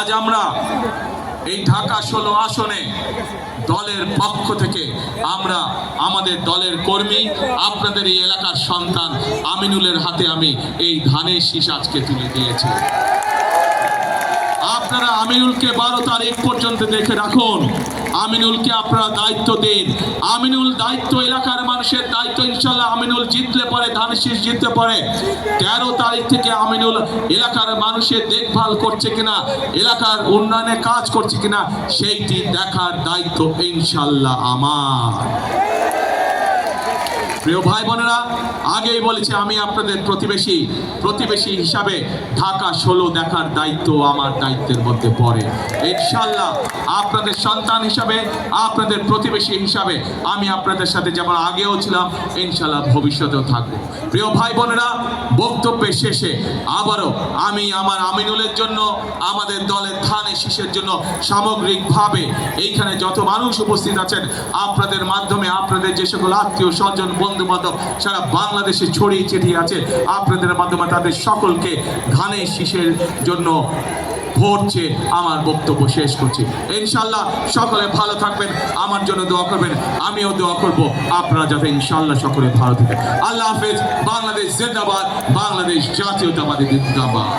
আজ আমরা এই ঢাকা 16 আসনে দলের পক্ষ থেকে আমরা আমাদের দলের কর্মী আপনাদের এই এলাকার সন্তান আমিনুলের হাতে আমি এই ধানের শীষ আজকে তুলে দিয়েছি। আপনারা আমিনুলকে 12 তারিখ পর্যন্ত দেখে রাখুন। আমিনুলকে আপনারা দায়িত্ব দিন। আমিনুল দায়িত্ব, এলাকার মানুষের দায়িত্ব। ইনশাল্লাহ আমিনুল জিতলে পরে, ধানের শীষ জিতলে পরে 13 তারিখ থেকে আমিনুল এলাকার মানুষের দেখভাল করছে কিনা, এলাকার উন্নয়নে কাজ করছে কিনা, সেইটি দেখার দায়িত্ব ইনশাল্লাহ আমার। প্রিয় ভাই বোনেরা, আগেই বলেছি আমি আপনাদের প্রতিবেশী হিসাবে ঢাকা 16 দেখার দায়িত্ব আমার দায়িত্বের মধ্যে পড়ে। ইনশাল্লাহ আপনাদের সন্তান হিসাবে, আপনাদের প্রতিবেশী হিসাবে আমি আপনাদের সাথে যেমন আগেও ছিলাম, ইনশাল্লাহ ভবিষ্যতেও থাকবো। প্রিয় ভাই বোনেরা, বক্তব্যের শেষে আবারও আমি আমার আমিনুলের জন্য, আমাদের দলের ধানের শীষের জন্য সামগ্রিকভাবে এইখানে যত মানুষ উপস্থিত আছেন, আপনাদের মাধ্যমে আপনাদের যে সকল আত্মীয় স্বজন বন্ধু বান্ধব সারা বাংলাদেশে ছড়িয়ে ছিটিয়ে আছে, আপনাদের মাধ্যমে তাদের সকলকে ধানের শীষের জন্য ভোট চেয়ে আমার বক্তব্য শেষ করছি। ইনশাল্লাহ সকলে ভালো থাকবেন, আমার জন্য দোয়া করবেন, আমিও দোয়া করব আপনারা যাতে ইনশাল্লাহ সকলে ভালো থাকেন। আল্লাহ হাফেজ। বাংলাদেশ জিন্দাবাদ, বাংলাদেশ জাতীয়তাবাদী জিন্দাবাদ।